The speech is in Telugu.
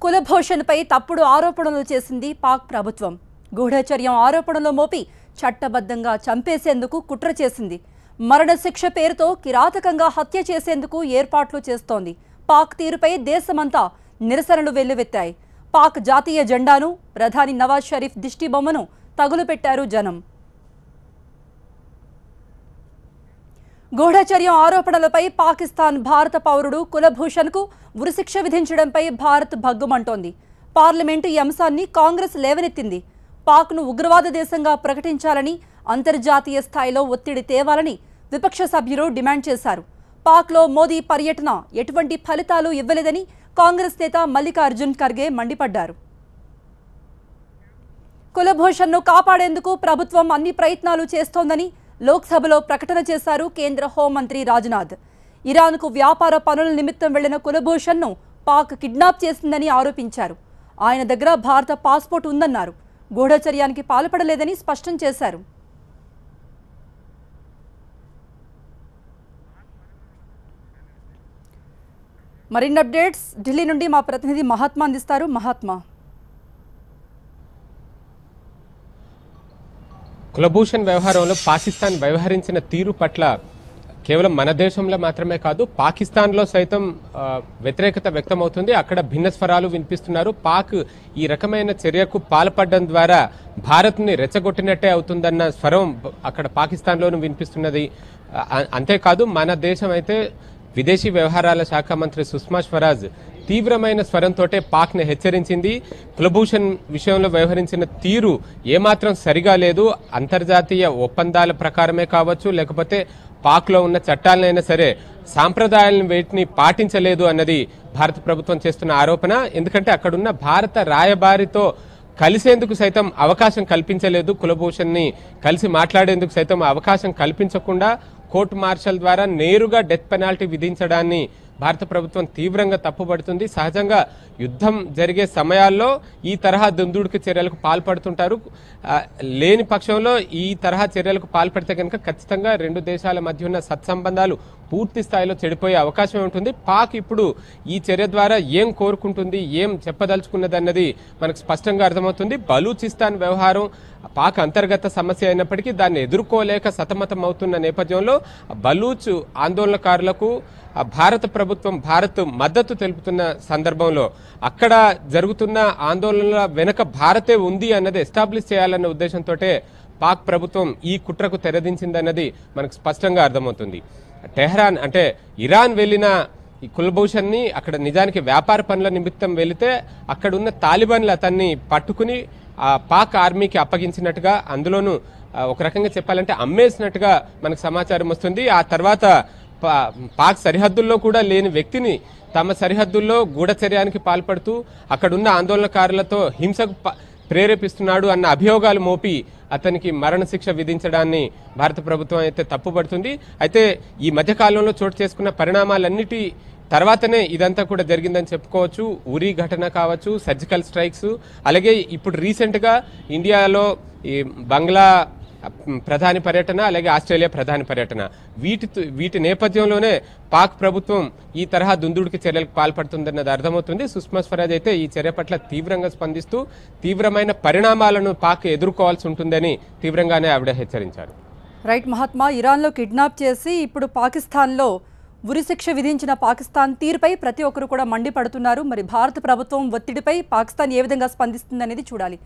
కులభూషణ్పై తప్పుడు ఆరోపణలు చేసింది పాక్ ప్రభుత్వం. గూఢచర్యం ఆరోపణలు మోపి చట్టబద్ధంగా చంపేసేందుకు కుట్ర చేసింది. మరణశిక్ష పేరుతో కిరాతకంగా హత్య చేసేందుకు ఏర్పాట్లు చేస్తోంది. పాక్ తీరుపై దేశమంతా నిరసనలు వెల్లువెత్తాయి. పాక్ జాతీయ జెండాను, ప్రధాని నవాజ్ షరీఫ్ దిష్టిబొమ్మను తగులుపెట్టారు జనం. గూఢచర్యం ఆరోపణలపై పాకిస్తాన్ భారత పౌరుడు కులభూషణ్కు ఉరిశిక్ష విధించడంపై భారత్ భగ్గుమంటోంది. పార్లమెంటు ఈ అంశాన్ని కాంగ్రెస్ లేవనెత్తింది. పాక్ను ఉగ్రవాద దేశంగా ప్రకటించాలని, అంతర్జాతీయ స్థాయిలో ఒత్తిడి తేవాలని విపక్ష సభ్యులు డిమాండ్ చేశారు. పాక్లో మోదీ పర్యటన ఎటువంటి ఫలితాలు ఇవ్వలేదని కాంగ్రెస్ నేత మల్లికార్జున్ ఖర్గే మండిపడ్డారు. కులభూషణ్ను కాపాడేందుకు ప్రభుత్వం అన్ని ప్రయత్నాలు చేస్తోందని లోక్సభలో ప్రకటన చేశారు కేంద్ర హోంమంత్రి రాజ్నాథ్. ఇరాన్కు వ్యాపార పనుల నిమిత్తం వెళ్లిన కులభూషణ్ను పాక్ కిడ్నాప్ చేసిందని ఆరోపించారు. ఆయన దగ్గర భారత పాస్పోర్ట్ ఉందన్నారు. గూఢచర్యానికి పాల్పడలేదని స్పష్టం చేశారు. మరిన్ని అప్డేట్స్ ఢిల్లీ నుండి మా ప్రతినిధి మహాత్మా అందిస్తారు. మహాత్మా, కులభూషణ్ వ్యవహారంలో పాకిస్తాన్ వ్యవహరించిన తీరు పట్ల కేవలం మన దేశంలో మాత్రమే కాదు, పాకిస్తాన్లో సైతం వ్యతిరేకత వ్యక్తమవుతుంది. అక్కడ భిన్న స్వరాలు వినిపిస్తున్నారు. పాక్ ఈ రకమైన చర్యకు పాల్పడడం ద్వారా భారత్ని రెచ్చగొట్టినట్టే అవుతుందన్న స్వరం అక్కడ పాకిస్తాన్లోనూ వినిపిస్తున్నది. అంతేకాదు, మన దేశం అయితే విదేశీ వ్యవహారాల శాఖ మంత్రి సుష్మా స్వరాజ్ తీవ్రమైన స్వరంతోటే పాక్ని హెచ్చరించింది. కులభూషణ్ విషయంలో వ్యవహరించిన తీరు ఏమాత్రం సరిగా లేదు. అంతర్జాతీయ ఒప్పందాల ప్రకారమే కావచ్చు, లేకపోతే పాక్లో ఉన్న చట్టాలనైనా సరే సాంప్రదాయాలను వేటిని పాటించలేదు అన్నది భారత ప్రభుత్వం చేస్తున్న ఆరోపణ. ఎందుకంటే అక్కడున్న భారత రాయబారితో కలిసేందుకు సైతం అవకాశం కల్పించలేదు. కులభూషణ్ని కలిసి మాట్లాడేందుకు సైతం అవకాశం కల్పించకుండా కోర్టు మార్షల్ ద్వారా నేరుగా డెత్ పెనాల్టీ విధించడాన్ని భారత ప్రభుత్వం తీవ్రంగా తప్పుపడుతుంది. సహజంగా యుద్ధం జరిగే సమయాల్లో ఈ తరహా దుందుడుకు చర్యలకు పాల్పడుతుంటారు. లేని పక్షంలో ఈ తరహా చర్యలకు పాల్పడితే కనుక ఖచ్చితంగా రెండు దేశాల మధ్య ఉన్న సత్సంబంధాలు పూర్తి స్థాయిలో చెడిపోయే అవకాశం ఉంటుంది. పాక్ ఇప్పుడు ఈ చర్య ద్వారా ఏం కోరుకుంటుంది, ఏం చెప్పదలుచుకున్నది అన్నది మనకు స్పష్టంగా అర్థమవుతుంది. బలూచిస్తాన్ వ్యవహారం పాక్ అంతర్గత సమస్య అయినప్పటికీ దాన్ని ఎదుర్కోలేక సతమతం అవుతున్న నేపథ్యంలో బలూచ్ ఆందోళనకారులకు భారత ప్రభుత్వం మద్దతు తెలుపుతున్న సందర్భంలో అక్కడ జరుగుతున్న ఆందోళనల వెనుక భారతే ఉంది అన్నది ఎస్టాబ్లిష్ చేయాలన్న ఉద్దేశంతో పాక్ ప్రభుత్వం ఈ కుట్రకు తెరదించిందన్నది మనకు స్పష్టంగా అర్థమవుతుంది. టెహ్రాన్ అంటే ఇరాన్ వెళ్లిన ఈ కులభూషణ్ని అక్కడ నిజానికి వ్యాపార పనుల నిమిత్తం వెళితే అక్కడున్న తాలిబాన్లు అతన్ని పట్టుకుని పాక్ ఆర్మీకి అప్పగించినట్టుగా, అందులోనూ ఒక రకంగా చెప్పాలంటే అమ్మేసినట్టుగా మనకు సమాచారం వస్తుంది. ఆ తర్వాత పాక్ సరిహద్దుల్లో కూడా లేని వ్యక్తిని తమ సరిహద్దుల్లో గూఢచర్యానికి పాల్పడుతూ అక్కడున్న ఆందోళనకారులతో హింసకు ప్రేరేపిస్తున్నాడు అన్న అభియోగాలు మోపి అతనికి మరణశిక్ష విధించడాన్ని భారత ప్రభుత్వం అయితే తప్పుపడుతుంది. అయితే ఈ మధ్యకాలంలో చోటు చేసుకున్న పరిణామాలన్నిటి తర్వాతనే ఇదంతా కూడా జరిగిందని చెప్పుకోవచ్చు. ఉరి ఘటన కావచ్చు, సర్జికల్ స్ట్రైక్స్, అలాగే ఇప్పుడు రీసెంట్గా ఇండియాలో ఈ బంగ్లా ప్రధాని పర్యటన, అలాగే ఆస్ట్రేలియా ప్రధాని పర్యటన, వీటి నేపథ్యంలోనే పాక్ ప్రభుత్వం ఈ తరహా దుందుడికి చర్యలకు పాల్పడుతుందన్నది అర్థమవుతుంది. సుష్మా స్వరాజ్ అయితే ఈ చర్య పట్ల తీవ్రంగా స్పందిస్తూ తీవ్రమైన పరిణామాలను పాక్ ఎదుర్కోవాల్సి ఉంటుందని తీవ్రంగానే ఆవిడ హెచ్చరించారు. రైట్ మహాత్మా, ఇరాన్లో కిడ్నాప్ చేసి ఇప్పుడు పాకిస్తాన్లో ఉరిశిక్ష విధించిన పాకిస్తాన్ తీరుపై ప్రతి ఒక్కరు కూడా మండిపడుతున్నారు. మరి భారత ప్రభుత్వం ఒత్తిడిపై పాకిస్తాన్ ఏ విధంగా స్పందిస్తుంది అనేది చూడాలి.